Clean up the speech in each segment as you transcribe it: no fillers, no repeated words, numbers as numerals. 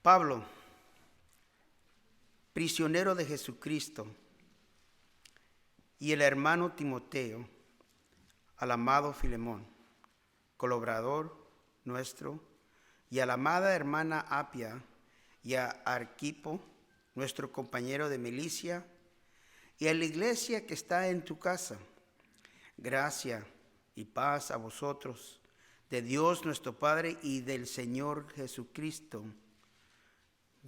Pablo, prisionero de Jesucristo, y el hermano Timoteo, al amado Filemón, colaborador nuestro, y a la amada hermana Apia, y a Arquipo, nuestro compañero de milicia, y a la iglesia que está en tu casa. Gracia y paz a vosotros, de Dios nuestro Padre y del Señor Jesucristo.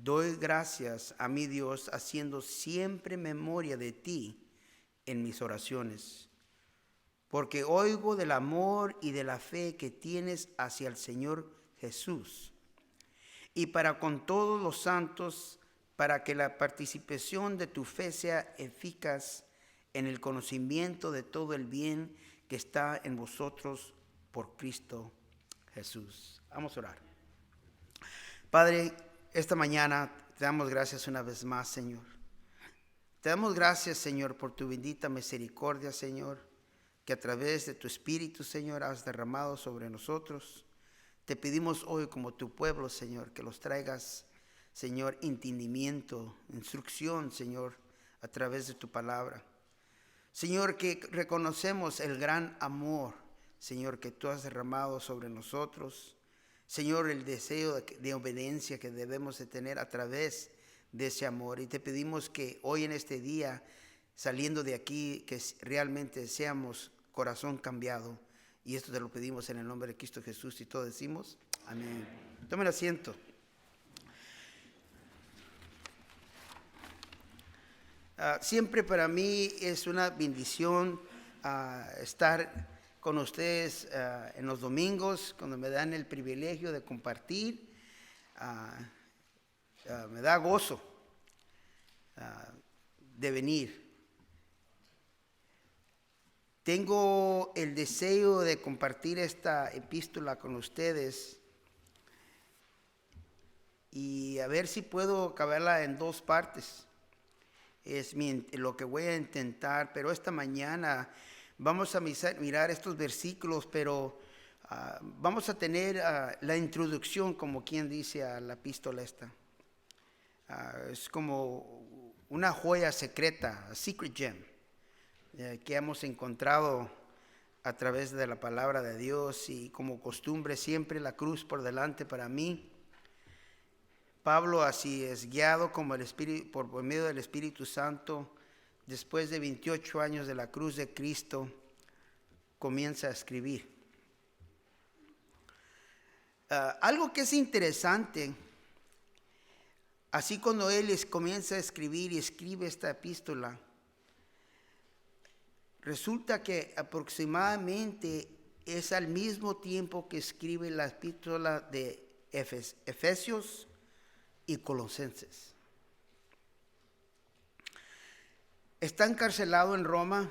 Doy gracias a mi Dios, haciendo siempre memoria de ti en mis oraciones, porque oigo del amor y de la fe que tienes hacia el Señor Jesús, y para con todos los santos, para que la participación de tu fe sea eficaz en el conocimiento de todo el bien que está en vosotros por Cristo Jesús. Vamos a orar. Padre, esta mañana te damos gracias una vez más, Señor. Te damos gracias, Señor, por tu bendita misericordia, Señor, que a través de tu Espíritu, Señor, has derramado sobre nosotros. Te pedimos hoy como tu pueblo, Señor, que los traigas, Señor, entendimiento, instrucción, Señor, a través de tu palabra. Señor, que reconocemos el gran amor, Señor, que tú has derramado sobre nosotros. Señor, el deseo de obediencia que debemos de tener a través de ese amor. Y te pedimos que hoy en este día, saliendo de aquí, que realmente seamos corazón cambiado. Y esto te lo pedimos en el nombre de Cristo Jesús. Y todos decimos, amén. Tomen asiento. Siempre para mí es una bendición estar con ustedes en los domingos, cuando me dan el privilegio de compartir. Me da gozo de venir. Tengo el deseo de compartir esta epístola con ustedes y a ver si puedo acabarla en dos partes. Es lo que voy a intentar, pero esta mañana vamos a mirar estos versículos, pero vamos a tener la introducción, como quien dice, a la epístola esta. Es como una joya secreta, a secret gem, que hemos encontrado a través de la palabra de Dios, y como costumbre siempre la cruz por delante para mí. Pablo así es guiado como el Espíritu, por medio del Espíritu Santo, después de 28 años de la cruz de Cristo, comienza a escribir. Algo que es interesante, así cuando él comienza a escribir y escribe esta epístola, resulta que aproximadamente es al mismo tiempo que escribe la epístola de Efesios y Colosenses. Está encarcelado en Roma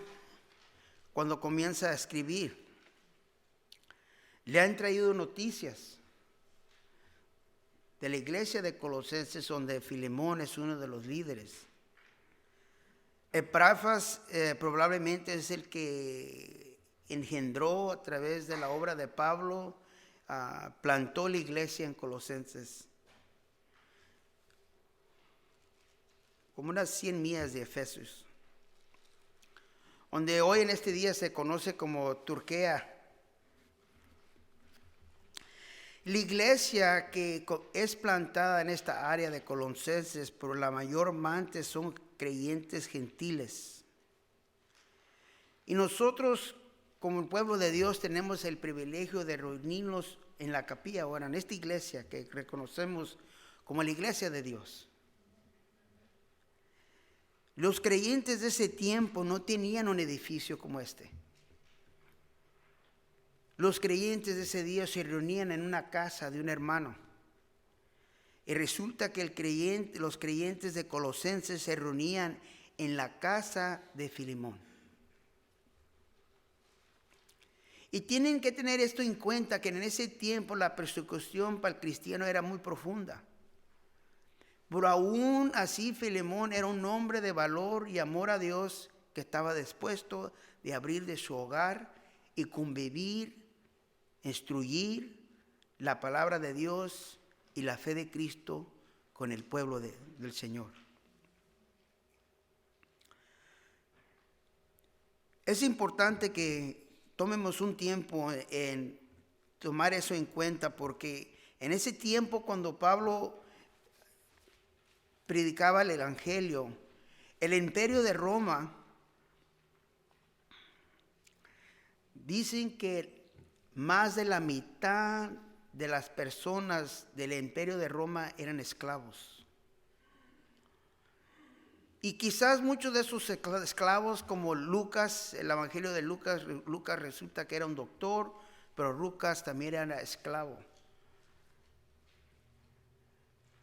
cuando comienza a escribir. Le han traído noticias de la iglesia de Colosenses, donde Filemón es uno de los líderes. Epafras probablemente es el que engendró a través de la obra de Pablo, plantó la iglesia en Colosenses. Como unas 100 millas de Efesios, donde hoy en este día se conoce como Turquía. La iglesia que es plantada en esta área de Colosenses, por la mayor parte son creyentes gentiles. Y nosotros, como el pueblo de Dios, tenemos el privilegio de reunirnos en la capilla ahora, en esta iglesia que reconocemos como la iglesia de Dios. Los creyentes de ese tiempo no tenían un edificio como este. Los creyentes de ese día se reunían en una casa de un hermano. Y resulta que los creyentes de Colosenses se reunían en la casa de Filemón. Y tienen que tener esto en cuenta, que en ese tiempo la persecución para el cristiano era muy profunda. Pero aún así Filemón era un hombre de valor y amor a Dios, que estaba dispuesto de abrir de su hogar y convivir, instruir la palabra de Dios y la fe de Cristo con el pueblo del Señor. Es importante que tomemos un tiempo en tomar eso en cuenta, porque en ese tiempo cuando Pablo predicaba el Evangelio, el imperio de Roma, dicen que más de la mitad de las personas del imperio de Roma eran esclavos. Y quizás muchos de esos esclavos, como Lucas, el Evangelio de Lucas, Lucas resulta que era un doctor, pero Lucas también era esclavo.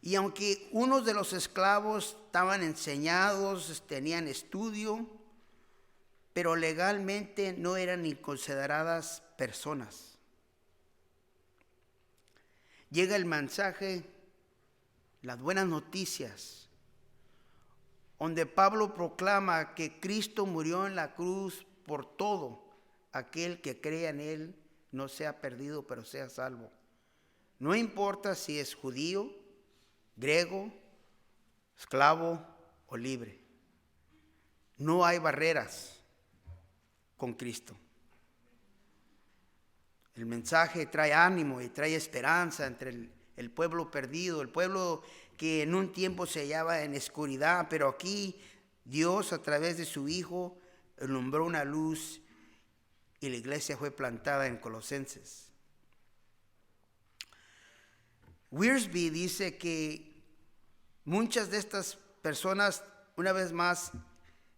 Y aunque unos de los esclavos estaban enseñados, tenían estudio, pero legalmente no eran ni consideradas personas. Llega el mensaje, las buenas noticias, donde Pablo proclama que Cristo murió en la cruz por todo aquel que crea en Él, no sea perdido, pero sea salvo. No importa si es judío, griego, esclavo o libre. No hay barreras con Cristo. El mensaje trae ánimo y trae esperanza entre el pueblo perdido, el pueblo que en un tiempo se hallaba en oscuridad, pero aquí Dios a través de su Hijo alumbró una luz y la iglesia fue plantada en Colosenses. Wiersbe dice que muchas de estas personas, una vez más,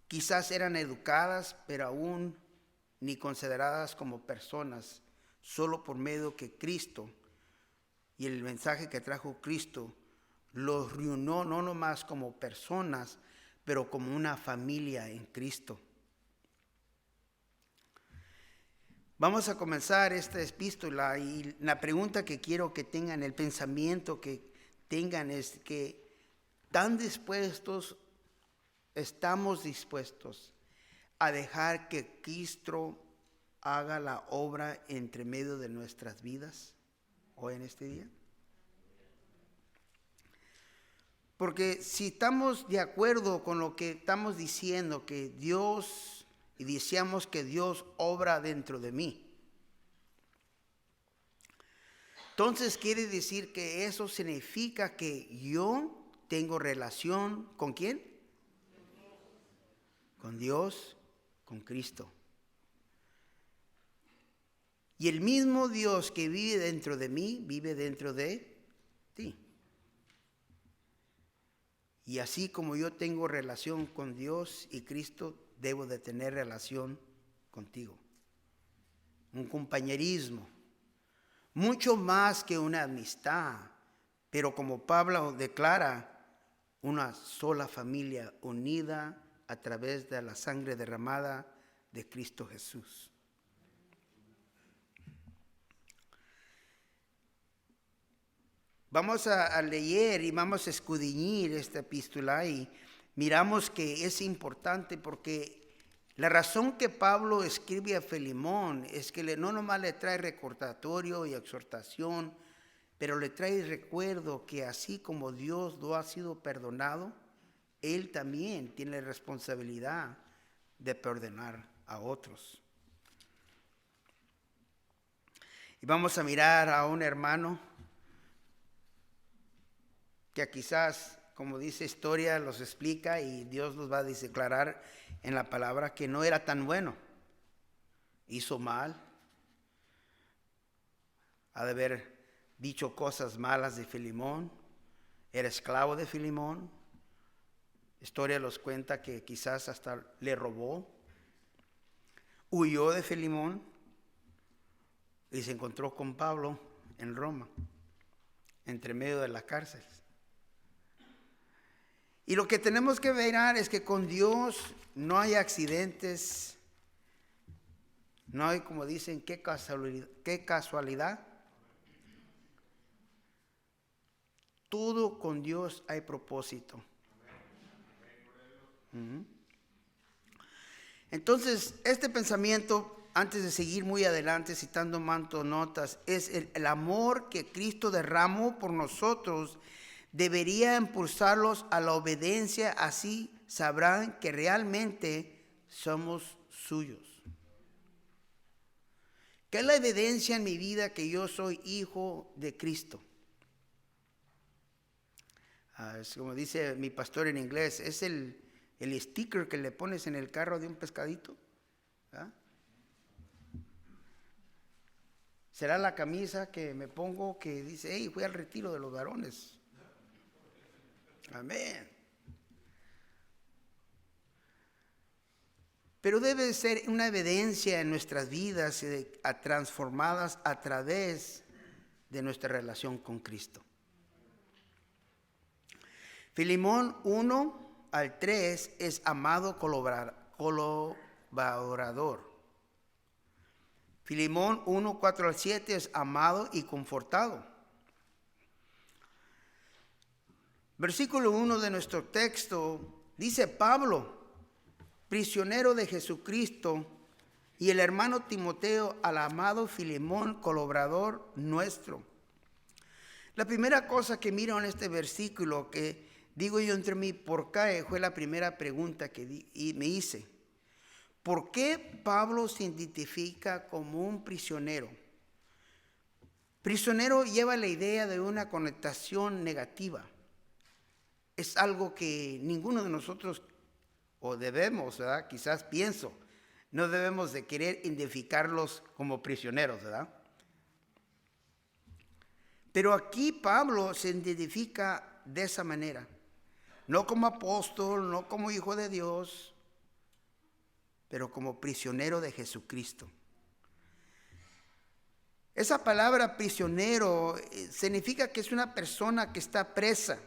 quizás eran educadas, pero aún ni consideradas como personas, solo por medio que Cristo y el mensaje que trajo Cristo los reunió no nomás como personas, pero como una familia en Cristo. Vamos a comenzar esta epístola y la pregunta que quiero que tengan, el pensamiento que tengan es que estamos dispuestos a dejar que Cristo haga la obra entre medio de nuestras vidas hoy en este día. Porque si estamos de acuerdo con lo que estamos diciendo, que Dios, y decíamos que Dios obra dentro de mí, entonces quiere decir que eso significa que yo tengo relación ¿con quién? Con Dios, con Cristo. Y el mismo Dios que vive dentro de mí, vive dentro de ti. Y así como yo tengo relación con Dios y Cristo, debo de tener relación contigo. Un compañerismo, mucho más que una amistad, pero como Pablo declara, una sola familia unida a través de la sangre derramada de Cristo Jesús. Vamos a leer y vamos a escudriñar esta epístola y miramos que es importante porque la razón que Pablo escribe a Filemón es que no nomás le trae recordatorio y exhortación, pero le trae recuerdo que así como Dios lo ha sido perdonado, él también tiene la responsabilidad de perdonar a otros. Y vamos a mirar a un hermano que quizás, como dice historia, los explica y Dios los va a declarar en la palabra que no era tan bueno. Hizo mal. Ha de haber dicho cosas malas de Filemón. Era esclavo de Filemón. Historia los cuenta que quizás hasta le robó. Huyó de Filemón y se encontró con Pablo en Roma, entre medio de la cárcel. Y lo que tenemos que ver es que con Dios no hay accidentes, no hay, como dicen, qué casualidad. Todo con Dios hay propósito. Entonces, este pensamiento, antes de seguir muy adelante, citando manto notas, es el amor que Cristo derramó por nosotros debería impulsarlos a la obediencia, así sabrán que realmente somos suyos. ¿Qué es la evidencia en mi vida que yo soy hijo de Cristo? Es como dice mi pastor en inglés, es el sticker que le pones en el carro de un pescadito. ¿Ah? Será la camisa que me pongo que dice, hey, fui al retiro de los varones. Amén. Pero debe ser una evidencia en nuestras vidas transformadas a través de nuestra relación con Cristo. Filemón 1-3 es amado colaborador. Filemón 1-4-7 es amado y confortado. Versículo 1 de nuestro texto dice: Pablo, prisionero de Jesucristo, y el hermano Timoteo, al amado Filemón, colaborador nuestro. La primera cosa que miro en este versículo, que digo yo entre mí, ¿por qué? Fue la primera pregunta que me hice. ¿Por qué Pablo se identifica como un prisionero? Prisionero lleva la idea de una connotación negativa. Es algo que ninguno de nosotros, o debemos, ¿verdad? Quizás pienso, no debemos de querer identificarlos como prisioneros, ¿verdad? Pero aquí Pablo se identifica de esa manera. No como apóstol, no como hijo de Dios, pero como prisionero de Jesucristo. Esa palabra prisionero significa que es una persona que está presa,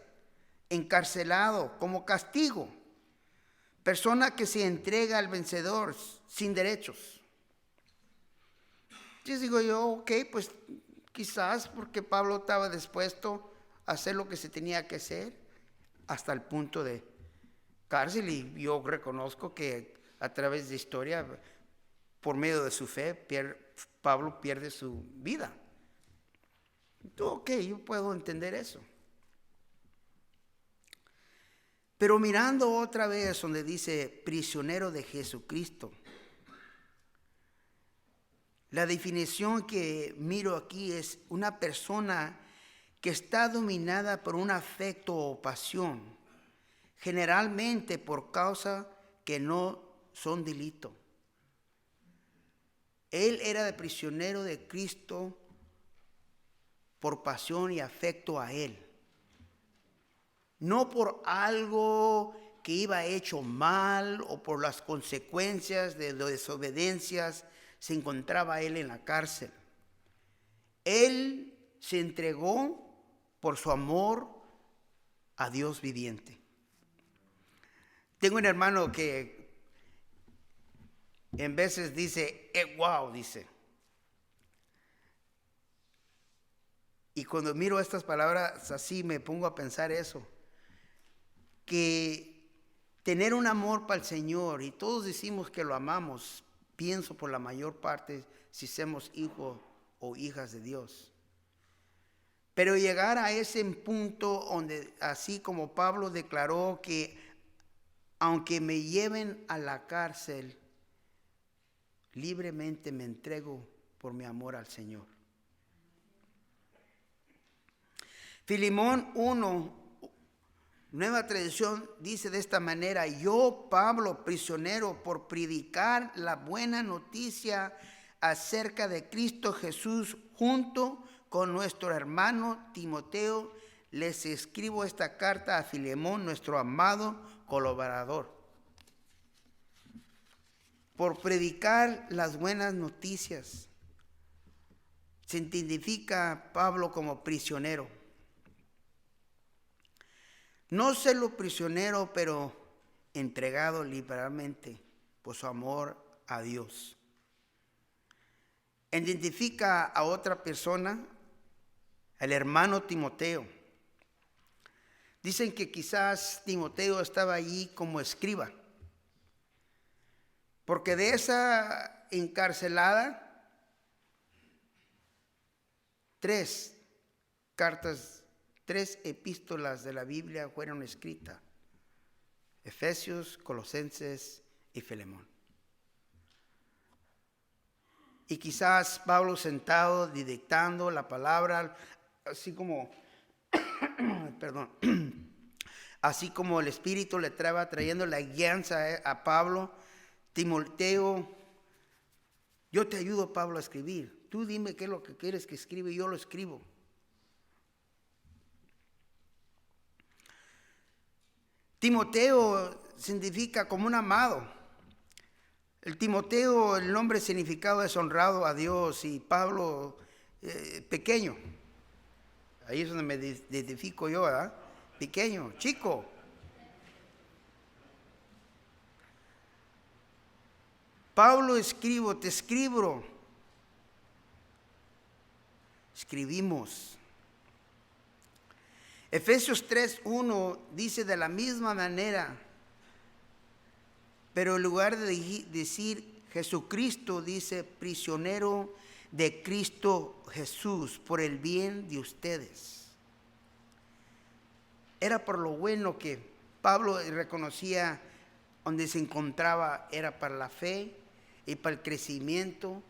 encarcelado, como castigo. Persona que se entrega al vencedor sin derechos. Entonces digo yo, ok, pues quizás porque Pablo estaba dispuesto a hacer lo que se tenía que hacer hasta el punto de cárcel, y yo reconozco que a través de historia, por medio de su fe, Pablo pierde su vida. Entonces, ok, yo puedo entender eso. Pero mirando otra vez donde dice prisionero de Jesucristo, la definición que miro aquí es una persona que está dominada por un afecto o pasión, generalmente por causa que no son delito. Él era de prisionero de Cristo por pasión y afecto a Él. No por algo que iba hecho mal o por las consecuencias de las desobediencias se encontraba él en la cárcel. Él se entregó por su amor a Dios viviente. Tengo un hermano que en veces dice, wow, dice. Y cuando miro estas palabras así me pongo a pensar eso. Que tener un amor para el Señor, y todos decimos que lo amamos, pienso por la mayor parte si somos hijos o hijas de Dios. Pero llegar a ese punto donde, así como Pablo declaró que aunque me lleven a la cárcel, libremente me entrego por mi amor al Señor. Filemón 1, Nueva Traducción, dice de esta manera: yo, Pablo, prisionero por predicar la buena noticia acerca de Cristo Jesús, junto con nuestro hermano Timoteo, les escribo esta carta a Filemón, nuestro amado colaborador. Por predicar las buenas noticias, se identifica Pablo como prisionero. No solo prisionero, pero entregado liberalmente por su amor a Dios. Identifica a otra persona, el hermano Timoteo. Dicen que quizás Timoteo estaba allí como escriba, porque de esa encarcelada, 3 3 epístolas de la Biblia fueron escritas: Efesios, Colosenses y Filemón. Y quizás Pablo sentado dictando la palabra, así como, perdón, así como el Espíritu le estaba trayendo la guianza a Pablo. Timoteo, yo te ayudo, Pablo, a escribir. Tú dime qué es lo que quieres que escriba y yo lo escribo. Timoteo significa como un amado. El Timoteo, el nombre significado es honrado a Dios, y Pablo, pequeño. Ahí es donde me identifico yo, ¿verdad? Pequeño, chico. Pablo, escribo, te escribo. Escribimos. Efesios 3:1 dice de la misma manera, pero en lugar de decir Jesucristo, dice prisionero de Cristo Jesús por el bien de ustedes. Era por lo bueno que Pablo reconocía donde se encontraba, era para la fe y para el crecimiento,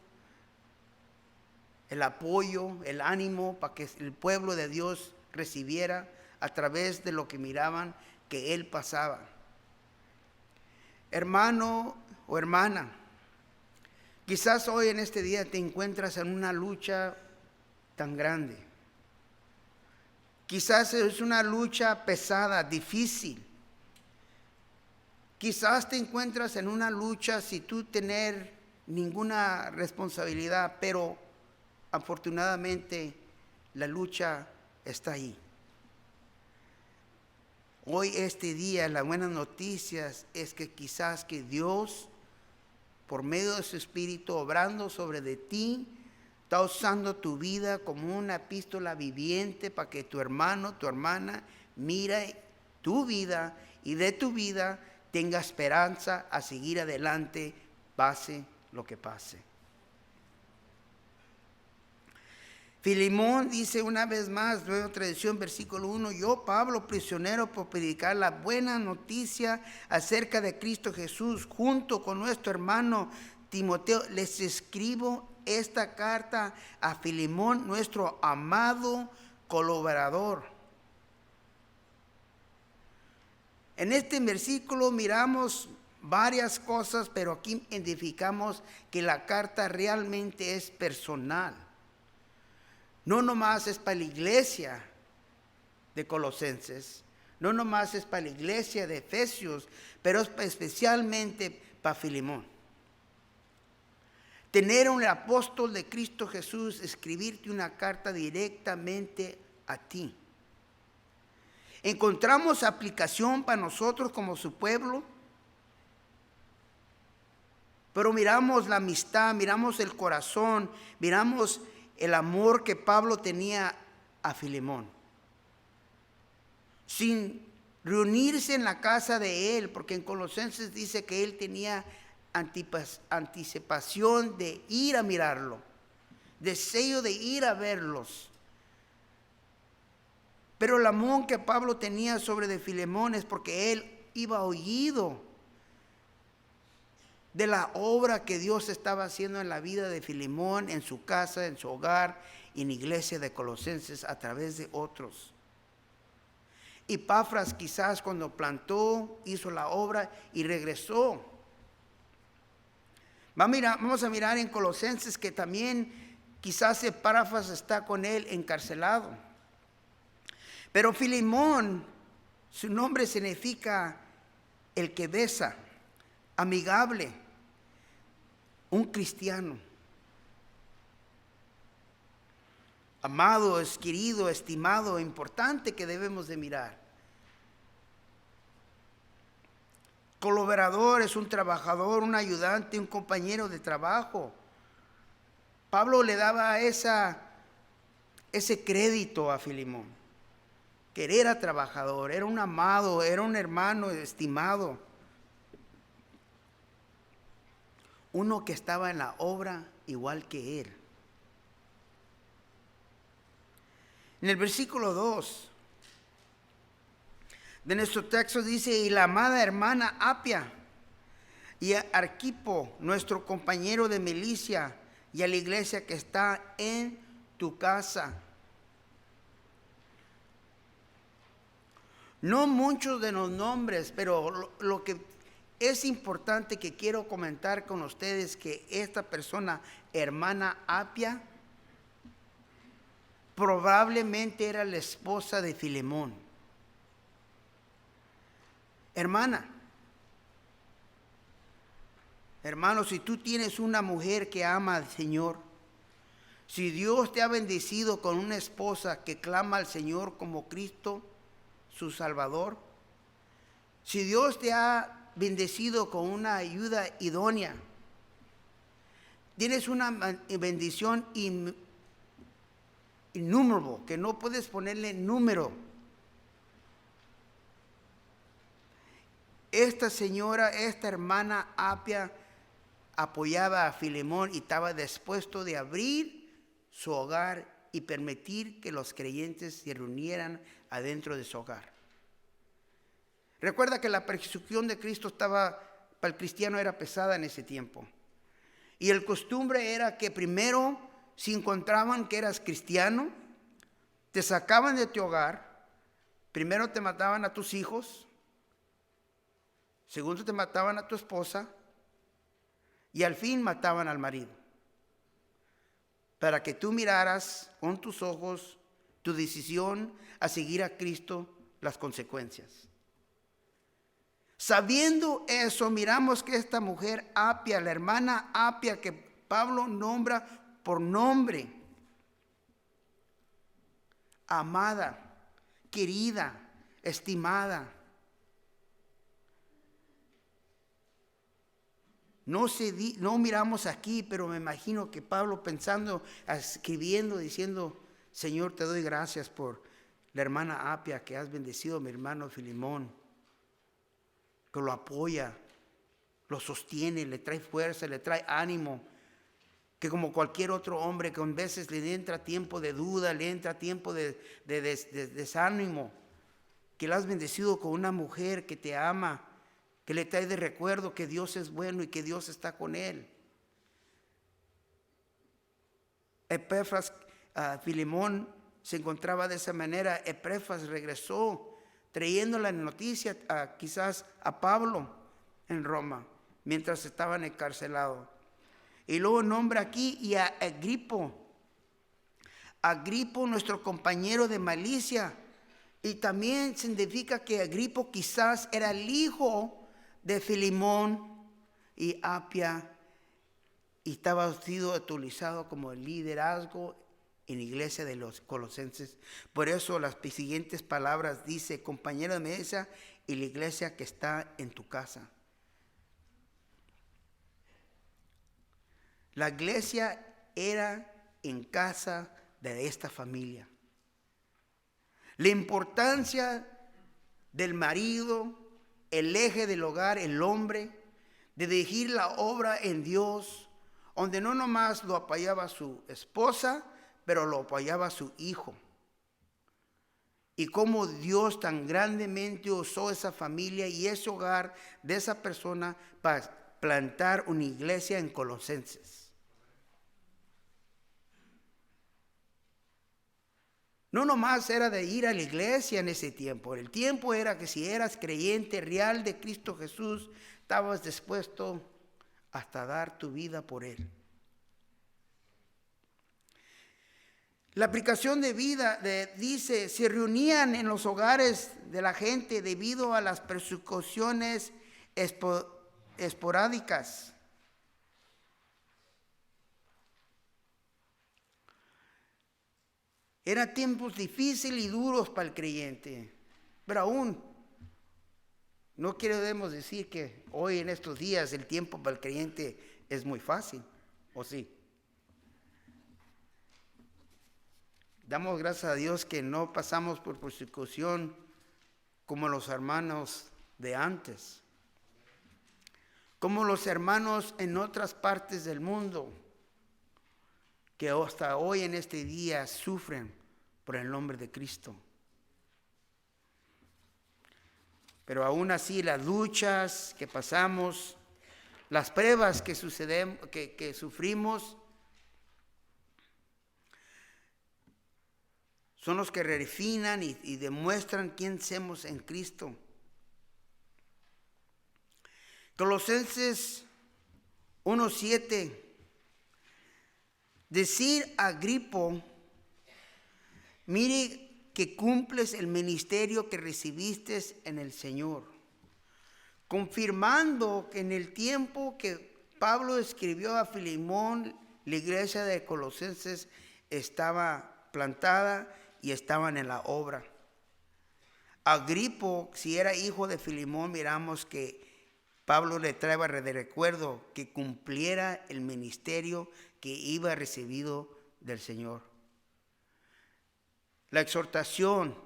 el apoyo, el ánimo para que el pueblo de Dios recibiera a través de lo que miraban que él pasaba. Hermano o hermana, quizás hoy en este día te encuentras en una lucha tan grande. Quizás es una lucha pesada, difícil. Quizás te encuentras en una lucha sin tú tener ninguna responsabilidad, pero afortunadamente la lucha está ahí. Hoy, este día, las buenas noticias es que quizás que Dios, por medio de su Espíritu, obrando sobre de ti, está usando tu vida como una epístola viviente para que tu hermano, tu hermana, mire tu vida y de tu vida tenga esperanza a seguir adelante, pase lo que pase. Filemón dice una vez más, nueva tradición, versículo 1, yo, Pablo, prisionero por predicar la buena noticia acerca de Cristo Jesús, junto con nuestro hermano Timoteo, les escribo esta carta a Filemón, nuestro amado colaborador. En este versículo miramos varias cosas, pero aquí identificamos que la carta realmente es personal. No nomás es para la iglesia de Colosenses, no nomás es para la iglesia de Efesios, pero es especialmente para Filemón. Tener un apóstol de Cristo Jesús, escribirte una carta directamente a ti. ¿Encontramos aplicación para nosotros como su pueblo? Pero miramos la amistad, miramos el corazón, miramos el amor que Pablo tenía a Filemón. Sin reunirse en la casa de él, porque en Colosenses dice que él tenía anticipación de ir a mirarlo, deseo de ir a verlos. Pero el amor que Pablo tenía sobre de Filemón es porque él iba oído de la obra que Dios estaba haciendo en la vida de Filemón, en su casa, en su hogar, y en la iglesia de Colosenses a través de otros. Y Epafras quizás cuando plantó, hizo la obra y regresó. Vamos a mirar en Colosenses que también quizás Epafras está con él encarcelado. Pero Filemón, su nombre significa el que besa, amigable, un cristiano. Amado, es querido, estimado, importante que debemos de mirar. Colaborador es un trabajador, un ayudante, un compañero de trabajo. Pablo le daba ese crédito a Filemón, que era trabajador, era un amado, era un hermano estimado. Uno que estaba en la obra igual que él. En el versículo 2 De nuestro texto dice, y la amada hermana Apia, y a Arquipo, nuestro compañero de milicia, y a la iglesia que está en tu casa. No muchos de los nombres, pero lo que es importante que quiero comentar con ustedes, que esta persona, hermana Apia, probablemente era la esposa de Filemón. Hermano, si tú tienes una mujer que ama al Señor, si Dios te ha bendecido con una esposa que clama al Señor como Cristo, su Salvador, si Dios te ha bendecido con una ayuda idónea, tienes una bendición innumerable, que no puedes ponerle número. Esta señora, esta hermana Apia, apoyaba a Filemón y estaba dispuesto de abrir su hogar y permitir que los creyentes se reunieran adentro de su hogar. Recuerda que la persecución de Cristo para el cristiano era pesada en ese tiempo. Y el costumbre era que primero, si encontraban que eras cristiano, te sacaban de tu hogar, primero te mataban a tus hijos, segundo te mataban a tu esposa, y al fin mataban al marido, para que tú miraras con tus ojos tu decisión a seguir a Cristo, las consecuencias. Sabiendo eso, miramos que esta mujer Apia, la hermana Apia, que Pablo nombra por nombre, amada, querida, estimada, no miramos aquí, pero me imagino que Pablo pensando, escribiendo, diciendo, Señor, te doy gracias por la hermana Apia, que has bendecido a mi hermano Filemón, que lo apoya, lo sostiene, le trae fuerza, le trae ánimo, que como cualquier otro hombre que a veces le entra tiempo de duda, le entra tiempo de desánimo, que le has bendecido con una mujer que te ama, que le trae de recuerdo que Dios es bueno y que Dios está con él. Epafras, Filemón se encontraba de esa manera. Epafras regresó trayendo la noticia quizás a Pablo en Roma, mientras estaban encarcelados. Y luego nombra aquí y a Agripo, nuestro compañero de milicia. Y también significa que Agripo quizás era el hijo de Filemón y Apia, y estaba sido utilizado como el liderazgo en la iglesia de los colosenses. Por eso las siguientes palabras dice, compañero de mesa y la iglesia que está en tu casa. La iglesia era en casa de esta familia. La importancia del marido, el eje del hogar, el hombre, de dirigir la obra en Dios, donde no nomás lo apoyaba su esposa, pero lo apoyaba su hijo. Y cómo Dios tan grandemente usó esa familia y ese hogar de esa persona para plantar una iglesia en Colosenses. No nomás era de ir a la iglesia en ese tiempo. El tiempo era que si eras creyente real de Cristo Jesús, estabas dispuesto hasta dar tu vida por Él. La aplicación de vida dice, se reunían en los hogares de la gente debido a las persecuciones esporádicas. Eran tiempos difíciles y duros para el creyente, pero aún no queremos decir que hoy en estos días el tiempo para el creyente es muy fácil, ¿o sí? Damos gracias a Dios que no pasamos por persecución como los hermanos de antes, como los hermanos en otras partes del mundo, que hasta hoy en este día sufren por el nombre de Cristo. Pero aún así las luchas que pasamos, las pruebas que sufrimos, son los que refinan y demuestran quién somos en Cristo. Colosenses 1:7. Decir a Agripo, mire que cumples el ministerio que recibiste en el Señor, confirmando que en el tiempo que Pablo escribió a Filemón, la iglesia de Colosenses estaba plantada y estaban en la obra. Agripo, si era hijo de Filemón, miramos que Pablo le traía de recuerdo que cumpliera el ministerio que iba recibido del Señor. La exhortación,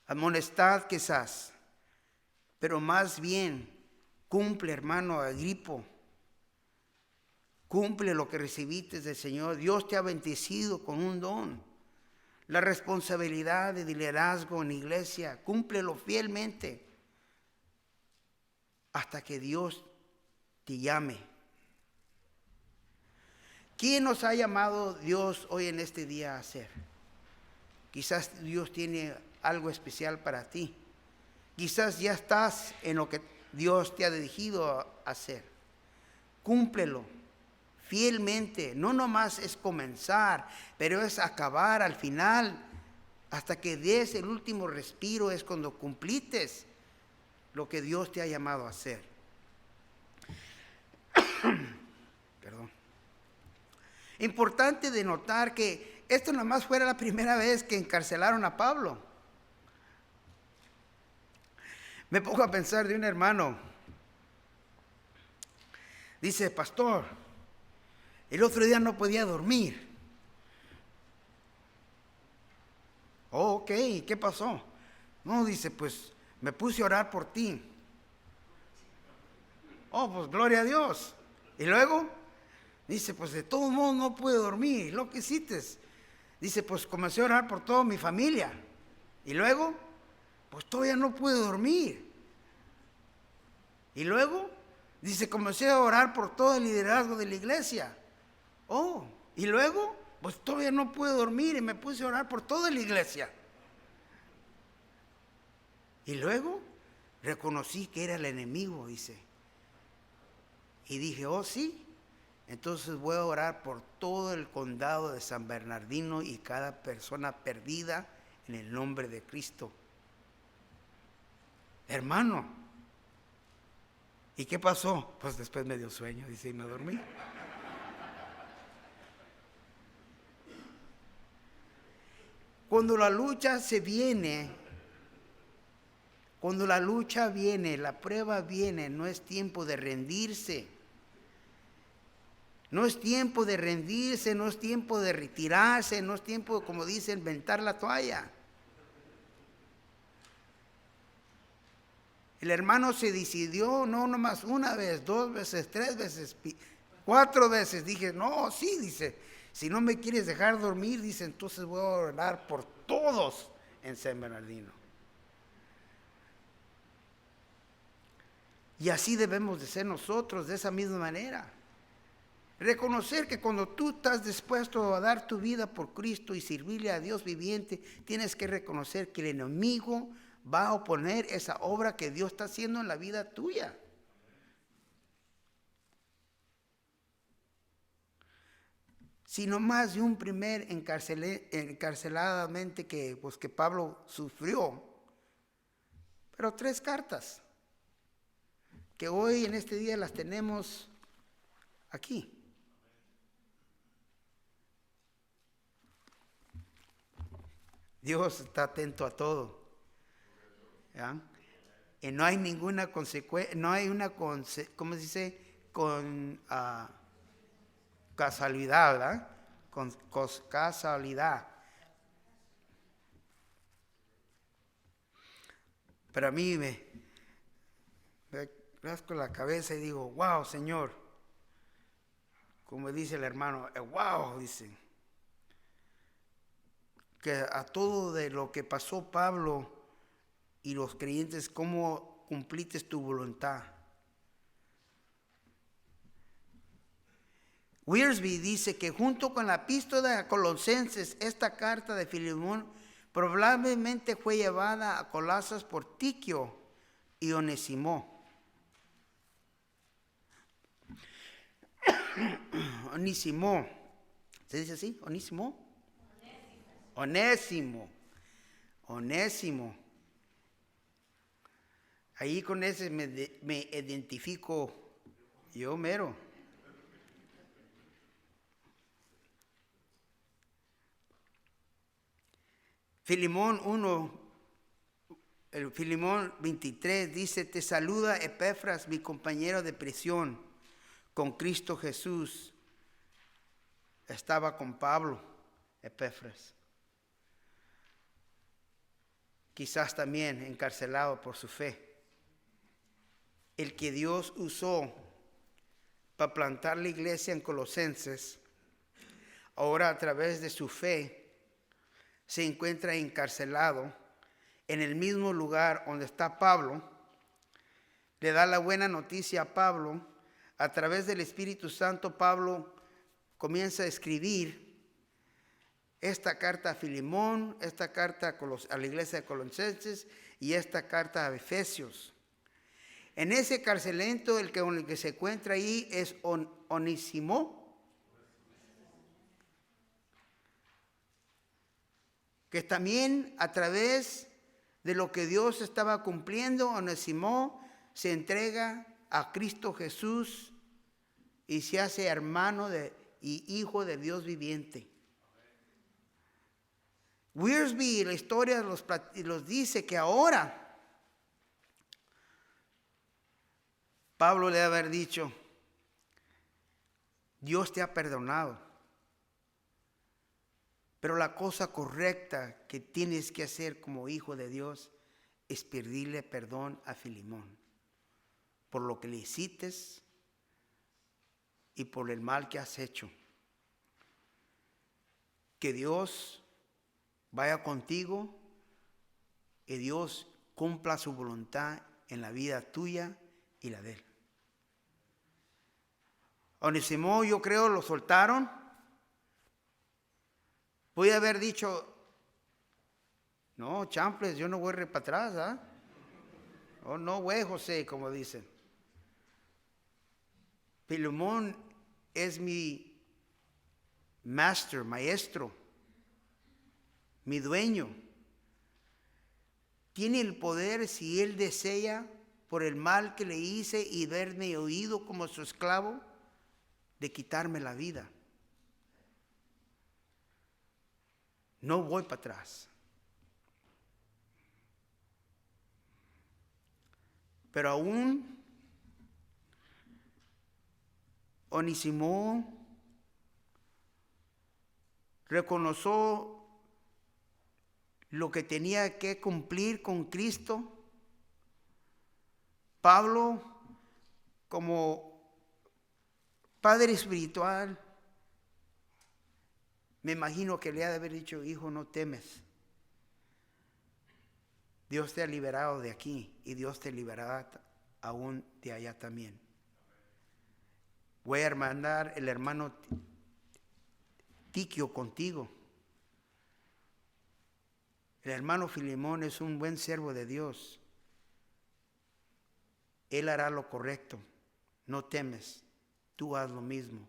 amonestad quizás, pero más bien cumple, hermano Agripo. Cumple lo que recibiste del Señor. Dios te ha bendecido con un don. La responsabilidad de liderazgo en la iglesia, cúmplelo fielmente hasta que Dios te llame. ¿Quién nos ha llamado Dios hoy en este día a hacer? Quizás Dios tiene algo especial para ti. Quizás ya estás en lo que Dios te ha dirigido a hacer. Cúmplelo fielmente. No nomás es comenzar, pero es acabar al final. Hasta que des el último respiro es cuando cumplites lo que Dios te ha llamado a hacer. Perdón. Importante de notar que esto nomás fuera la primera vez que encarcelaron a Pablo. Me pongo a pensar de un hermano. Dice, pastor, el otro día no podía dormir. Oh, ok, ¿qué pasó? No, dice, pues me puse a orar por ti. Oh, pues gloria a Dios. Y luego, dice, pues de todos modos no pude dormir. ¿Lo que hiciste? Dice, pues comencé a orar por toda mi familia. Y luego, pues todavía no pude dormir. Y luego, dice, comencé a orar por todo el liderazgo de la iglesia. Oh, y luego, pues todavía no pude dormir y me puse a orar por toda la iglesia. Y luego, reconocí que era el enemigo, dice. Y dije, oh sí, entonces voy a orar por todo el condado de San Bernardino y cada persona perdida en el nombre de Cristo. Hermano, ¿y qué pasó? Pues después me dio sueño, dice, y me dormí. Cuando la lucha viene, la prueba viene, no es tiempo de rendirse. No es tiempo de rendirse, no es tiempo de retirarse, no es tiempo, como dicen, inventar la toalla. El hermano se decidió, no nomás una vez, 2 veces, 3 veces, 4 veces. Dije, no, sí, dice, si no me quieres dejar dormir, dice, entonces voy a orar por todos en San Bernardino. Y así debemos de ser nosotros, de esa misma manera. Reconocer que cuando tú estás dispuesto a dar tu vida por Cristo y servirle a Dios viviente, tienes que reconocer que el enemigo va a oponer esa obra que Dios está haciendo en la vida tuya. Si no más de un primer encarceladamente que Pablo sufrió, pero 3 cartas que hoy en este día las tenemos aquí. Dios está atento a todo. ¿Ya? Y no hay ninguna consecuencia, no hay una, ¿cómo se dice? Casualidad, ¿verdad? Casualidad. Pero a mí me rasco la cabeza y digo, wow, Señor. Como dice el hermano, wow, dice. Que a todo de lo que pasó Pablo, y los creyentes cómo cumpliste tu voluntad. Wiersbe dice que junto con la epístola a Colosenses, esta carta de Filemón probablemente fue llevada a Colosas por Tíquico y Onésimo. Onésimo. ¿Se dice así? ¿Onésimo? Onésimo. Onésimo. Ahí con ese me identifico yo mero. Filemón 1, el Filemón 23 dice: te saluda Epafras, mi compañero de prisión con Cristo Jesús. Estaba con Pablo, Epafras. Quizás también encarcelado por su fe. El que Dios usó para plantar la iglesia en Colosenses, ahora a través de su fe, se encuentra encarcelado en el mismo lugar donde está Pablo. Le da la buena noticia a Pablo. A través del Espíritu Santo, Pablo comienza a escribir esta carta a Filemón, esta carta a la iglesia de Colosenses y esta carta a Efesios. En ese carcelento, el que se encuentra ahí es Onésimo, que también a través de lo que Dios estaba cumpliendo, Onésimo se entrega a Cristo Jesús y se hace hermano y hijo de Dios viviente. Wiersbe, la historia los dice que ahora Pablo le debe haber dicho: Dios te ha perdonado, pero la cosa correcta que tienes que hacer como hijo de Dios es pedirle perdón a Filemón por lo que le hiciste y por el mal que has hecho. Que Dios vaya contigo y Dios cumpla su voluntad en la vida tuya y la de él. Onésimo, yo creo, lo soltaron. Voy a haber dicho: no, champles, yo no voy para atrás, ¿ah? Oh, no, güey, José, como dicen. Filemón es mi maestro, mi dueño. Tiene el poder, si él desea, por el mal que le hice y verme oído como su esclavo, de quitarme la vida. No voy para atrás. Pero aún Onésimo reconoció lo que tenía que cumplir con Cristo. Pablo, como padre espiritual, me imagino que le ha de haber dicho: hijo, no temes. Dios te ha liberado de aquí y Dios te liberará aún de allá también. Voy a mandar el hermano Tíquico contigo. El hermano Filemón es un buen siervo de Dios. Él hará lo correcto. No temes. Tú haz lo mismo.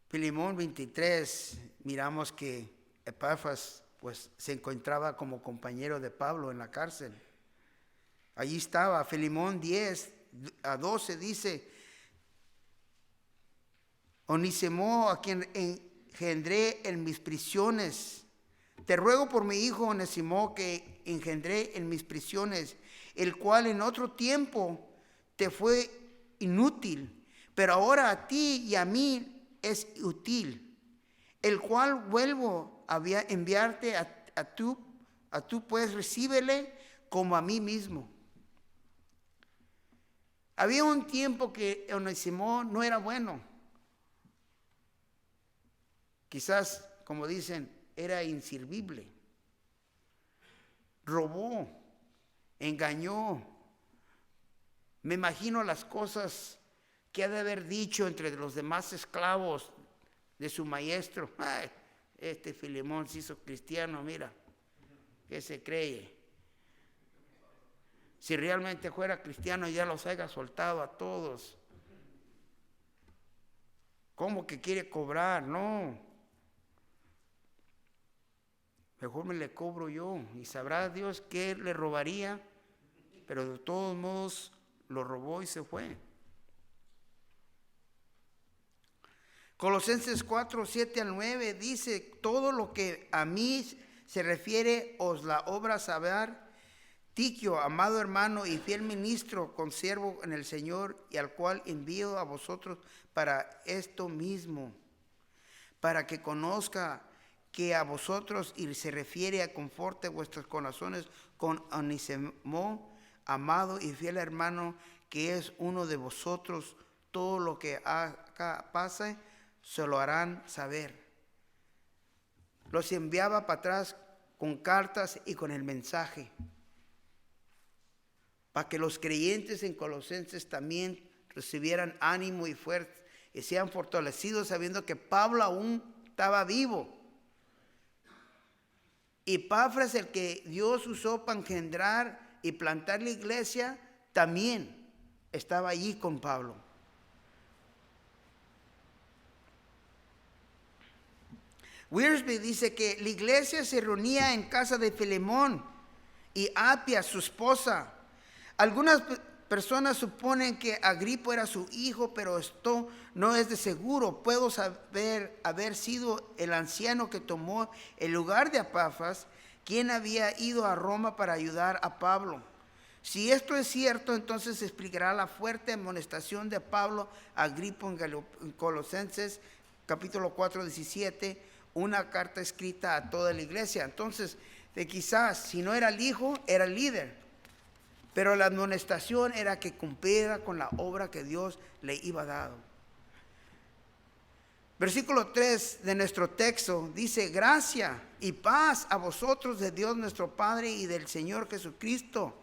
Filemón 23, miramos que Epafras pues se encontraba como compañero de Pablo en la cárcel. Allí estaba. Filemón 10-12 dice: Onésimo, a quien engendré en mis prisiones, te ruego por mi hijo Onésimo, que engendré en mis prisiones, el cual en otro tiempo te fue inútil, pero ahora a ti y a mí es útil, el cual vuelvo a enviarte a tú pues recíbele como a mí mismo. Había un tiempo que Onésimo no era bueno. Quizás como dicen, era inservible. Robó, engañó. Me imagino las cosas que ha de haber dicho entre los demás esclavos de su maestro. Ay, este Filemón se hizo cristiano, mira, ¿qué se cree? Si realmente fuera cristiano ya los haya soltado a todos. ¿Cómo que quiere cobrar? No. Mejor me le cobro yo. Y sabrá Dios que le robaría, pero de todos modos lo robó y se fue. Colosenses 4, 7 al 9 dice: todo lo que a mí se refiere os la obra saber. Tiquio, amado hermano y fiel ministro, consiervo en el Señor, y al cual envío a vosotros para esto mismo, para que conozca que a vosotros y se refiere a conforte vuestros corazones con Onésimo, amado y fiel hermano, que es uno de vosotros. Todo lo que acá pase se lo harán saber. Los enviaba para atrás con cartas y con el mensaje, para que los creyentes en Colosenses también recibieran ánimo y fuerza y sean fortalecidos, sabiendo que Pablo aún estaba vivo. Y Epafras, el que Dios usó para engendrar y plantar la iglesia, también estaba allí con Pablo. Wiersbe dice que la iglesia se reunía en casa de Filemón y Apia, su esposa. Algunas personas suponen que Agripo era su hijo, pero esto no es de seguro. Puedo haber sido el anciano que tomó el lugar de Epafras, quien había ido a Roma para ayudar a Pablo. Si esto es cierto, entonces explicará la fuerte amonestación de Pablo a Agripo en Colosenses capítulo 4, 17, una carta escrita a toda la iglesia. Entonces, quizás si no era el hijo, era el líder. Pero la amonestación era que cumpliera con la obra que Dios le iba dado. Versículo 3 de nuestro texto dice: gracia y paz a vosotros de Dios nuestro Padre y del Señor Jesucristo.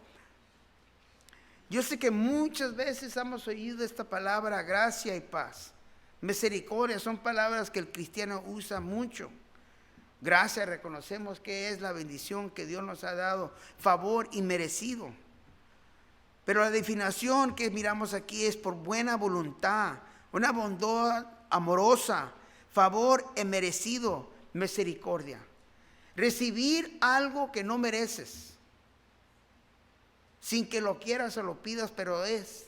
Yo sé que muchas veces hemos oído esta palabra, gracia y paz. Misericordia son palabras que el cristiano usa mucho. Gracia, reconocemos que es la bendición que Dios nos ha dado, favor inmerecido. Pero la definición que miramos aquí es por buena voluntad, una bondad amorosa, favor inmerecido, misericordia. Recibir algo que no mereces, sin que lo quieras o lo pidas, pero es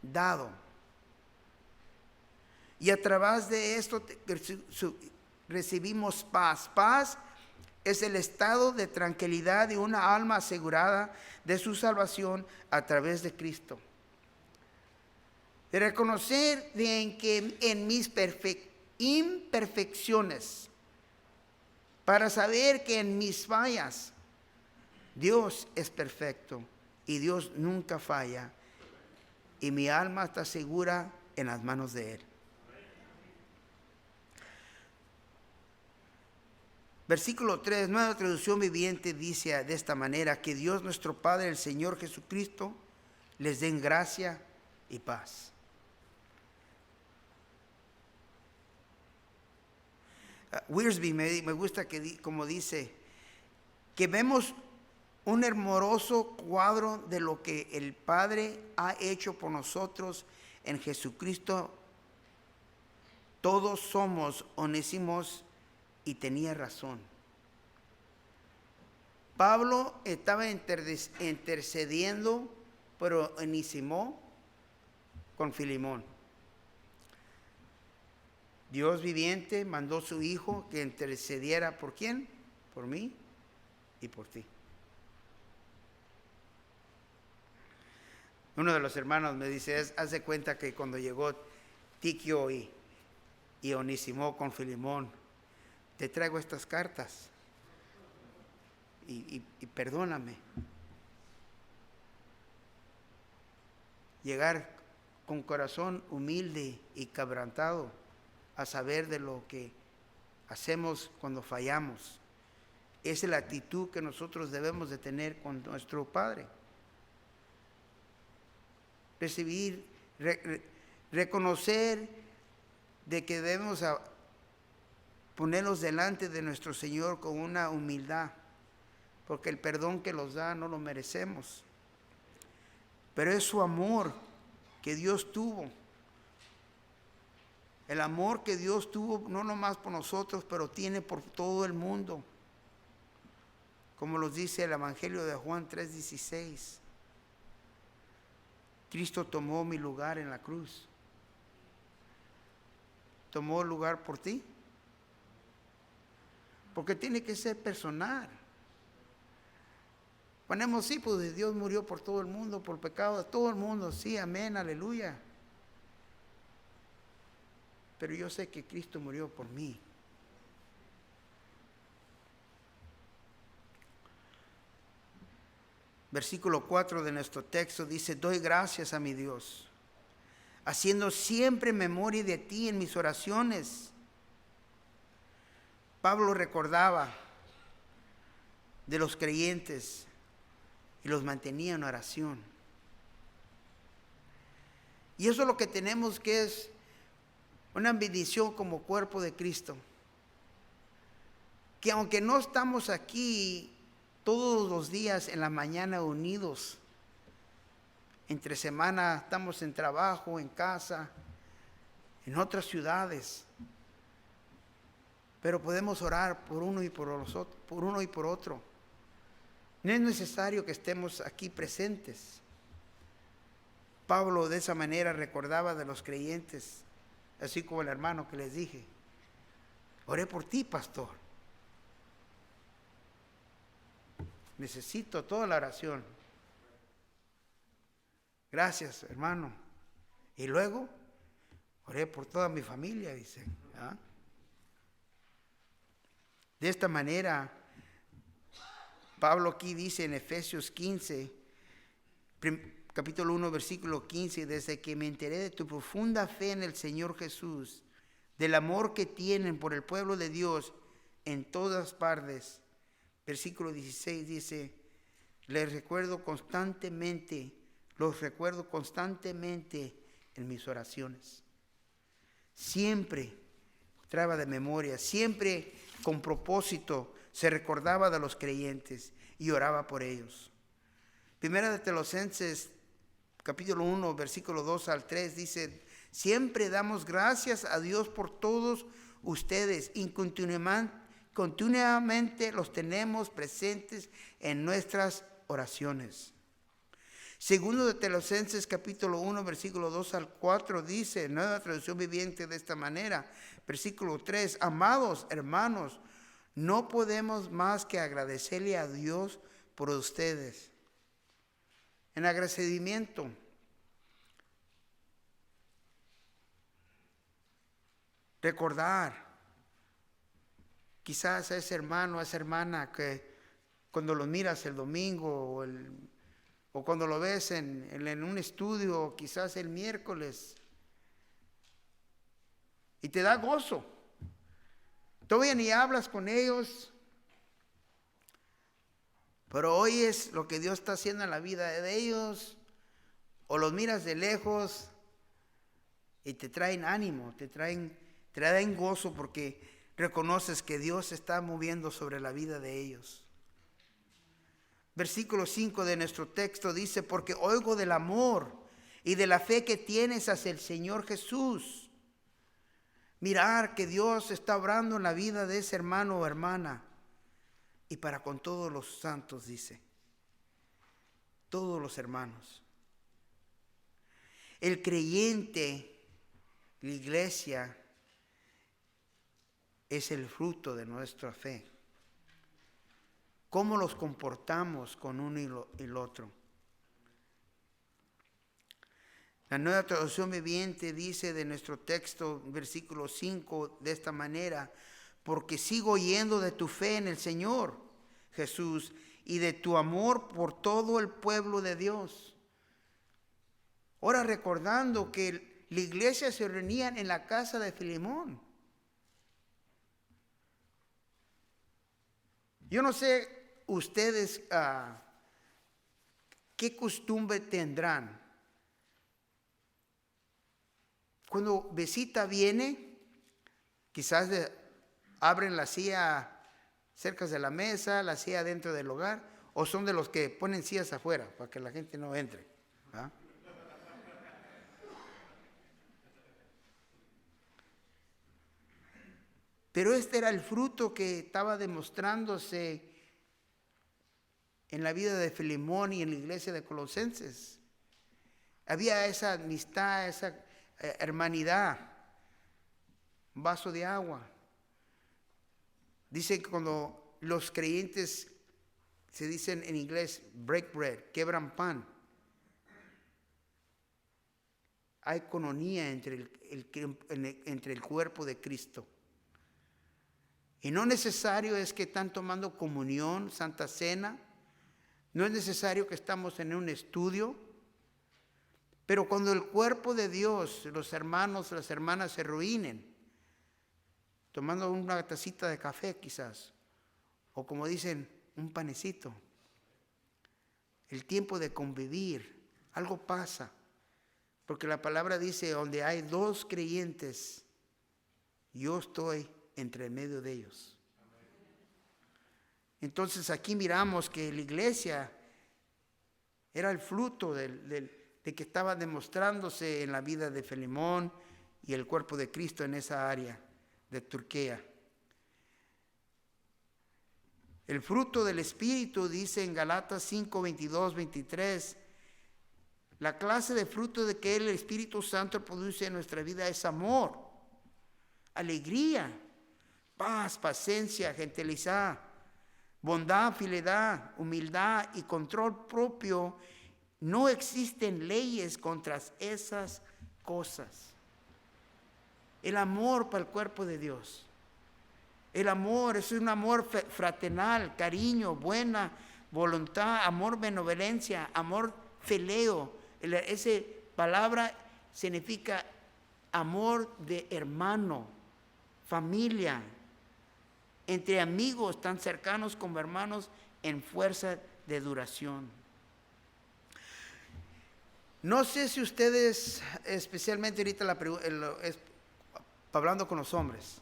dado. Y a través de esto recibimos paz. Paz es el estado de tranquilidad de una alma asegurada de su salvación a través de Cristo. De reconocer que en mis imperfecciones, para saber que en mis fallas, Dios es perfecto y Dios nunca falla. Y mi alma está segura en las manos de Él. Versículo 3, Nueva Traducción Viviente, dice de esta manera: que Dios nuestro Padre, el Señor Jesucristo, les den gracia y paz. Wiersbe me gusta como dice, que vemos un hermoso cuadro de lo que el Padre ha hecho por nosotros en Jesucristo. Todos somos Onésimos. Y tenía razón. Pablo estaba intercediendo por Onésimo con Filemón. Dios viviente mandó su hijo que intercediera ¿por quién? Por mí y por ti. Uno de los hermanos me dice: haz de cuenta que cuando llegó Tiquio y Onésimo con Filemón, te traigo estas cartas y perdóname. Llegar con corazón humilde y quebrantado a saber de lo que hacemos cuando fallamos. Esa es la actitud que nosotros debemos de tener con nuestro Padre. Recibir, reconocer de que debemos ponernos delante de nuestro Señor con una humildad, porque el perdón que nos da no lo merecemos. Pero es su amor que Dios tuvo. El amor que Dios tuvo no nomás por nosotros, pero tiene por todo el mundo. Como nos dice el Evangelio de Juan 3:16. Cristo tomó mi lugar en la cruz. Tomó lugar por ti. Porque tiene que ser personal. Ponemos, sí, pues Dios murió por todo el mundo, por pecado de todo el mundo. Sí, amén, aleluya. Pero yo sé que Cristo murió por mí. Versículo 4 de nuestro texto dice: doy gracias a mi Dios, haciendo siempre memoria de ti en mis oraciones. Pablo recordaba de los creyentes y los mantenía en oración. Y eso es lo que tenemos, que es una bendición como cuerpo de Cristo. Que aunque no estamos aquí todos los días en la mañana unidos, entre semana estamos en trabajo, en casa, en otras ciudades, pero podemos orar por uno y por los otros, por uno y por otro. No es necesario que estemos aquí presentes. Pablo de esa manera recordaba de los creyentes, así como el hermano que les dije: oré por ti, pastor. Necesito toda la oración. Gracias, hermano. Y luego oré por toda mi familia, dice. ¿Ah? De esta manera, Pablo aquí dice en Efesios 15, capítulo 1, versículo 15: desde que me enteré de tu profunda fe en el Señor Jesús, del amor que tienen por el pueblo de Dios en todas partes. Versículo 16 dice: los recuerdo constantemente en mis oraciones. Siempre traba de memoria, siempre con propósito se recordaba de los creyentes y oraba por ellos. Primera de Tesalonicenses, capítulo 1, versículo 2 al 3 dice: siempre damos gracias a Dios por todos ustedes y continuamente los tenemos presentes en nuestras oraciones. Segundo de Tesalonicenses, capítulo 1, versículo 2 al 4 dice, nueva traducción viviente, de esta manera, versículo 3: amados hermanos, no podemos más que agradecerle a Dios por ustedes. En agradecimiento, recordar quizás a ese hermano, a esa hermana que cuando lo miras el domingo o cuando lo ves en un estudio, o quizás el miércoles, y te da gozo. Todavía ni hablas con ellos, pero oyes lo que Dios está haciendo en la vida de ellos, o los miras de lejos y te traen ánimo, te traen gozo, porque reconoces que Dios está moviendo sobre la vida de ellos. Versículo 5 de nuestro texto dice: porque oigo del amor y de la fe que tienes hacia el Señor Jesús. Mirar que Dios está obrando en la vida de ese hermano o hermana, y para con todos los santos, dice, todos los hermanos. El creyente, la iglesia, es el fruto de nuestra fe. ¿Cómo nos comportamos con uno y el otro? La nueva traducción viviente dice de nuestro texto, versículo 5, de esta manera: porque sigo oyendo de tu fe en el Señor Jesús y de tu amor por todo el pueblo de Dios. Ahora recordando que la iglesia se reunía en la casa de Filemón. Yo no sé ustedes qué costumbre tendrán. Cuando visita viene, quizás abren la silla cerca de la mesa, la silla dentro del hogar, o son de los que ponen sillas afuera para que la gente no entre. ¿Ah? Pero este era el fruto que estaba demostrándose en la vida de Filemón y en la iglesia de Colosenses. Había esa amistad, esa hermanidad. Un vaso de agua. Dice que cuando los creyentes, se dicen en inglés, break bread, quebran pan, hay coinonía entre el cuerpo de Cristo. Y no necesario es que están tomando comunión, Santa Cena. No es necesario que estamos en un estudio. Pero cuando el cuerpo de Dios, los hermanos, las hermanas se reúnen, tomando una tacita de café quizás, o como dicen, un panecito, el tiempo de convivir, algo pasa. Porque la palabra dice, donde hay dos creyentes, yo estoy entre medio de ellos. Entonces aquí miramos que la iglesia era el fruto de que estaba demostrándose en la vida de Filemón y el cuerpo de Cristo en esa área de Turquía. El fruto del Espíritu dice en Galatas 5, 22, 23, la clase de fruto de que el Espíritu Santo produce en nuestra vida es amor, alegría, paz, paciencia, gentileza, bondad, fidelidad, humildad y control propio. No existen leyes contra esas cosas. El amor para el cuerpo de Dios. El amor es un amor fraternal, cariño, buena voluntad, amor, benevolencia, amor fileo. Esa palabra significa amor de hermano, familia, entre amigos tan cercanos como hermanos en fuerza de duración. No sé si ustedes, especialmente ahorita hablando con los hombres,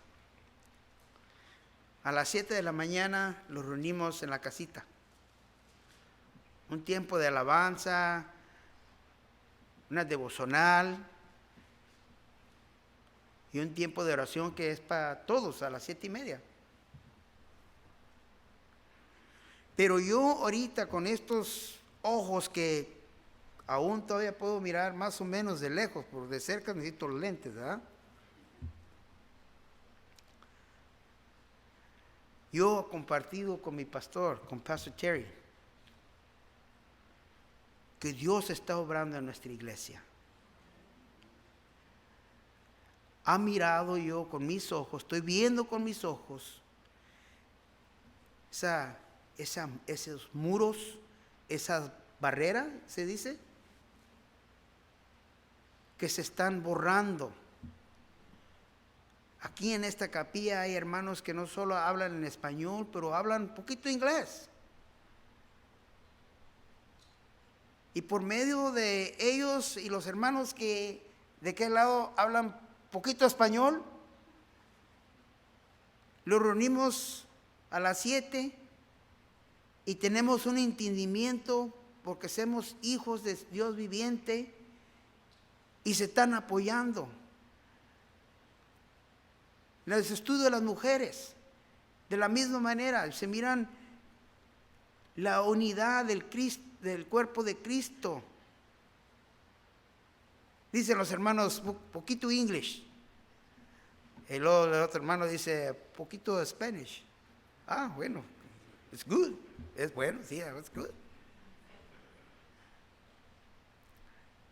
a las 7 de la mañana los reunimos en la casita. Un tiempo de alabanza, una devocional y un tiempo de oración que es para todos a las 7:30. Pero yo ahorita con estos ojos que aún todavía puedo mirar más o menos de lejos, porque de cerca necesito los lentes, ¿verdad? Yo he compartido con mi pastor, con Pastor Terry, que Dios está obrando en nuestra iglesia. Ha mirado yo con mis ojos, estoy viendo con mis ojos esos muros, esas barreras, se dice, que se están borrando. Aquí en esta capilla hay hermanos que no solo hablan en español, pero hablan un poquito inglés. Y por medio de ellos y los hermanos que de aquel lado hablan poquito español, los reunimos a las 7 y tenemos un entendimiento porque somos hijos de Dios viviente y se están apoyando. En el estudio de las mujeres, de la misma manera, se miran la unidad del cuerpo de Cristo. Dicen los hermanos, poquito English. El otro hermano dice, poquito Spanish. Ah, bueno, it's good. Es bueno, sí, it's good.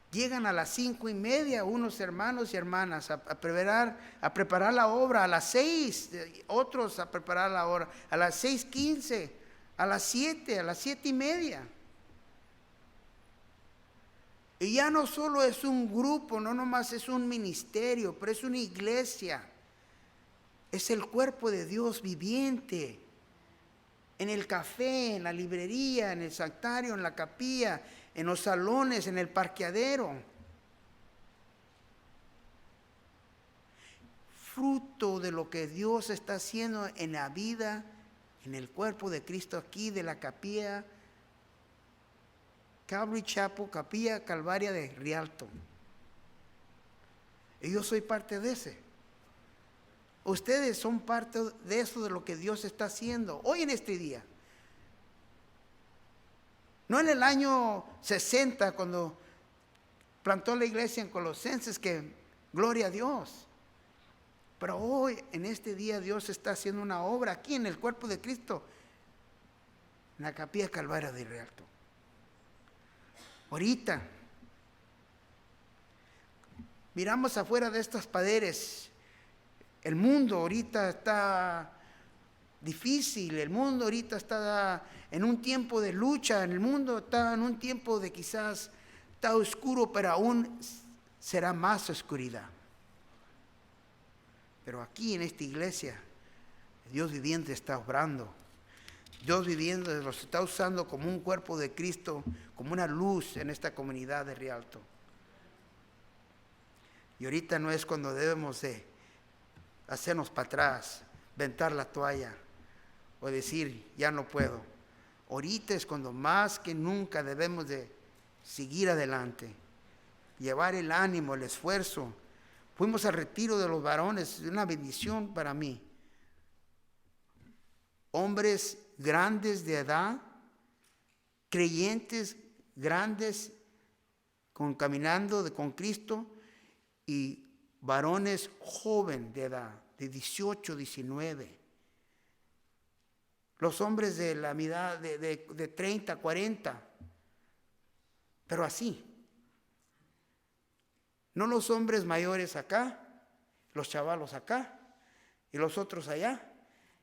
Llegan a las 5:30 unos hermanos y hermanas a preparar la obra. A las 6, otros a preparar la obra. A las 6:15, a las 7, a las 7:30. Y ya no solo es un grupo, no nomás es un ministerio, pero es una iglesia. Es el cuerpo de Dios viviente. en el café, en la librería, en el santuario, en la capilla, en los salones, en el parqueadero. Fruto de lo que Dios está haciendo en la vida, en el cuerpo de Cristo aquí, de la capilla Calvary Chapel, Capilla Calvaria de Rialto. Y yo soy parte de ese. Ustedes son parte de eso, de lo que Dios está haciendo hoy en este día. No en el año 60, cuando plantó la iglesia en Colosenses, que gloria a Dios. Pero hoy, en este día, Dios está haciendo una obra aquí en el cuerpo de Cristo, en la Capilla Calvaria de Rialto. Ahorita, miramos afuera de estas paredes. El mundo ahorita está difícil, el mundo ahorita está en un tiempo de lucha, el mundo está en un tiempo de quizás está oscuro, pero aún será más oscuridad. Pero aquí en esta iglesia, Dios viviente está obrando. Dios viviente los está usando como un cuerpo de Cristo, como una luz en esta comunidad de Rialto. Y ahorita no es cuando debemos de hacernos para atrás, ventar la toalla o decir, ya no puedo. Ahorita es cuando más que nunca debemos de seguir adelante, llevar el ánimo, el esfuerzo. Fuimos al retiro de los varones, una bendición para mí. Hombres grandes de edad, creyentes grandes, caminando con Cristo, y varones jóvenes de edad, de 18, 19. Los hombres de la edad de 30, 40. Pero así. No los hombres mayores acá, los chavalos acá, y los otros allá,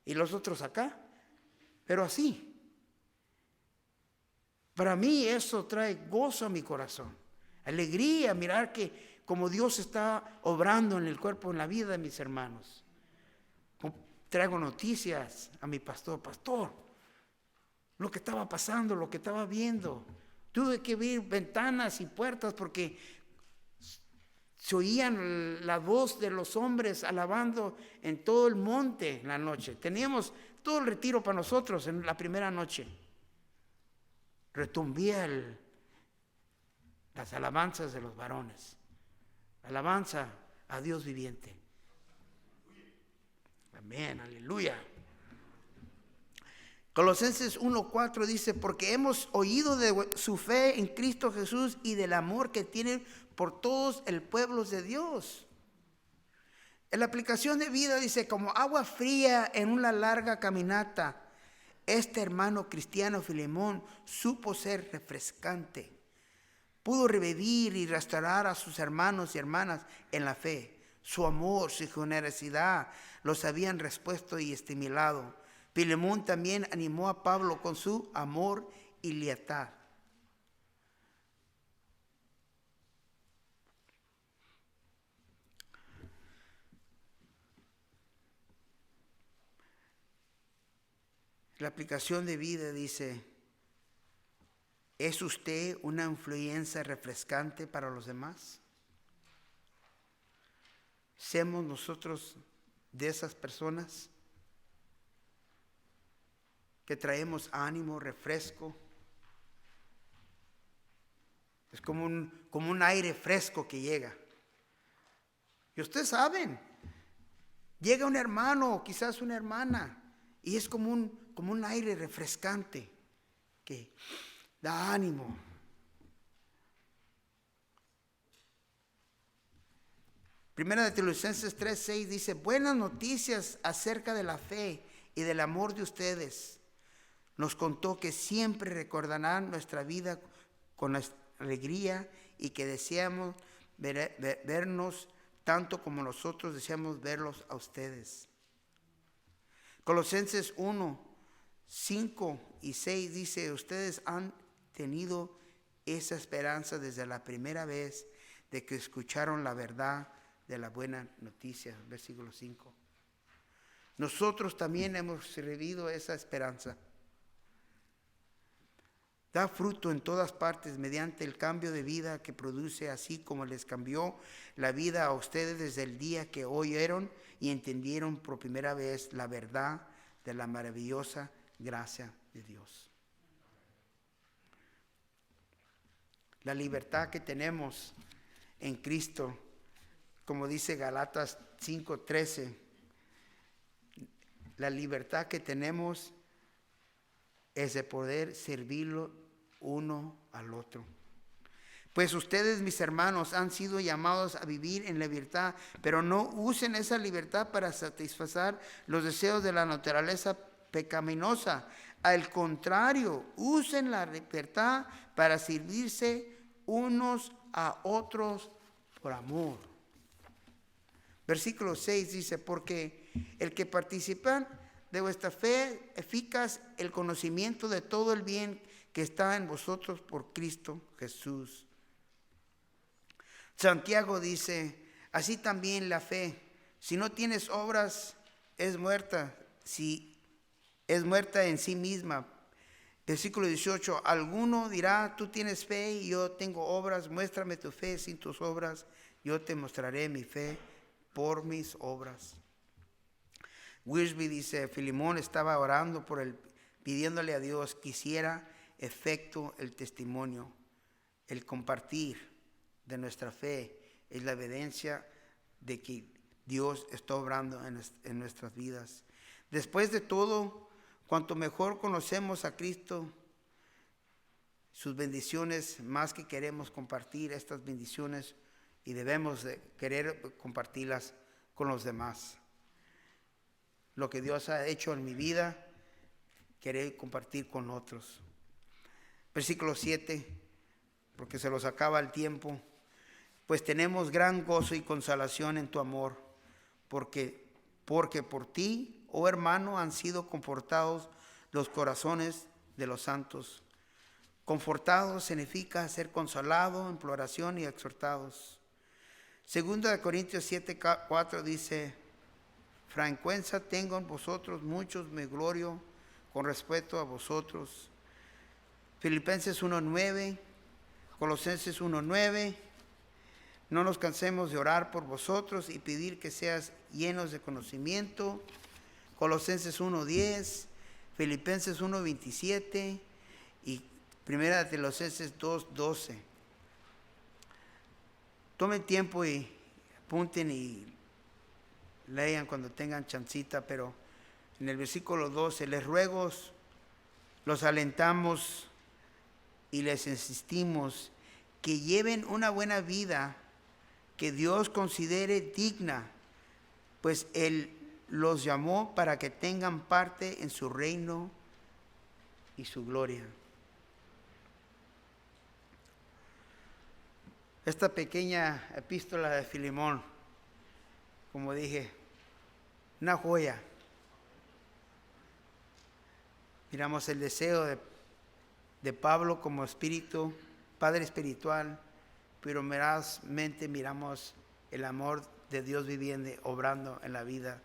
y los otros acá. Pero así. Para mí eso trae gozo a mi corazón. Alegría, mirar que como Dios está obrando en el cuerpo, en la vida de mis hermanos. Traigo noticias a mi pastor, lo que estaba pasando, lo que estaba viendo. Tuve que abrir ventanas y puertas porque se oían la voz de los hombres alabando en todo el monte en la noche. Teníamos todo el retiro para nosotros en la primera noche. Retumbía las alabanzas de los varones. Alabanza a Dios viviente. Amén, aleluya. Colosenses 1:4 dice, porque hemos oído de su fe en Cristo Jesús y del amor que tienen por todos el pueblo de Dios. En la aplicación de vida dice, como agua fría en una larga caminata, este hermano cristiano Filemón supo ser refrescante. Pudo revivir y restaurar a sus hermanos y hermanas en la fe. Su amor, su generosidad los habían respuesto y estimulado. Filemón también animó a Pablo con su amor y lealtad. La aplicación de vida dice, ¿es usted una influencia refrescante para los demás? ¿Seamos nosotros de esas personas que traemos ánimo, refresco? Es como un aire fresco que llega. Y ustedes saben, llega un hermano o quizás una hermana y es como un aire refrescante que da ánimo. Primera de Tesalonicenses 3:6 dice, buenas noticias acerca de la fe y del amor de ustedes. Nos contó que siempre recordarán nuestra vida con alegría y que deseamos vernos tanto como nosotros deseamos verlos a ustedes. Colosenses 1:5-6 dice, ustedes han tenido esa esperanza desde la primera vez de que escucharon la verdad de la buena noticia. Versículo 5. Nosotros también hemos recibido esa esperanza. Da fruto en todas partes mediante el cambio de vida que produce, así como les cambió la vida a ustedes desde el día que oyeron y entendieron por primera vez la verdad de la maravillosa gracia de Dios. La libertad que tenemos en Cristo, como dice Galatas 5:13, la libertad que tenemos es de poder servirlo uno al otro. Pues ustedes, mis hermanos, han sido llamados a vivir en libertad, pero no usen esa libertad para satisfacer los deseos de la naturaleza pecaminosa. Al contrario, usen la libertad para servirse unos a otros por amor. Versículo 6 dice, porque el que participa de vuestra fe eficaz el conocimiento de todo el bien que está en vosotros por Cristo Jesús. Santiago dice, así también la fe, si no tienes obras, es muerta, si es muerta en sí misma. Versículo 18, alguno dirá, tú tienes fe y yo tengo obras, muéstrame tu fe sin tus obras, yo te mostraré mi fe por mis obras. Wiersbe dice, Filemón estaba orando pidiéndole a Dios que hiciera efecto el testimonio. El compartir de nuestra fe es la evidencia de que Dios está obrando en nuestras vidas. Después de todo, cuanto mejor conocemos a Cristo, sus bendiciones, más que queremos compartir estas bendiciones y debemos de querer compartirlas con los demás. Lo que Dios ha hecho en mi vida, querer compartir con otros. Versículo 7, porque se los acaba el tiempo. Pues tenemos gran gozo y consolación en tu amor, porque por ti, oh hermano, han sido confortados los corazones de los santos. Confortados significa ser consolado, en oración y exhortados. Segunda de Corintios 7:4 dice, franqueza tengo en vosotros muchos, me glorio con respeto a vosotros. Filipenses 1:9, Colosenses 1:9, no nos cansemos de orar por vosotros y pedir que seas llenos de conocimiento. Colosenses 1:10, Filipenses 1:27 y Primera de Tesalonicenses 2:12. Tomen tiempo y apunten y lean cuando tengan chancita, pero en el versículo 12, les ruego, los alentamos y les insistimos que lleven una buena vida que Dios considere digna, pues Él los llamó para que tengan parte en su reino y su gloria. Esta pequeña epístola de Filemón, como dije, una joya. Miramos el deseo de Pablo como espíritu, padre espiritual, pero meramente miramos el amor de Dios viviendo, obrando en la vida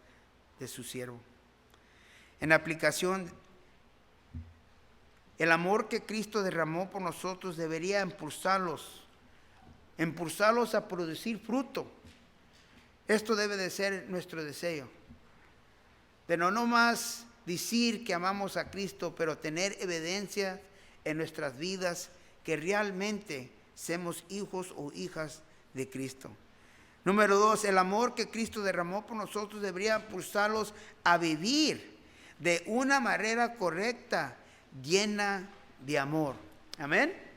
de su siervo. En aplicación, el amor que Cristo derramó por nosotros debería impulsarlos a producir fruto. Esto debe de ser nuestro deseo. Pero no más decir que amamos a Cristo, pero tener evidencia en nuestras vidas que realmente somos hijos o hijas de Cristo. Número 2, el amor que Cristo derramó por nosotros debería impulsarlos a vivir de una manera correcta, llena de amor. Amén.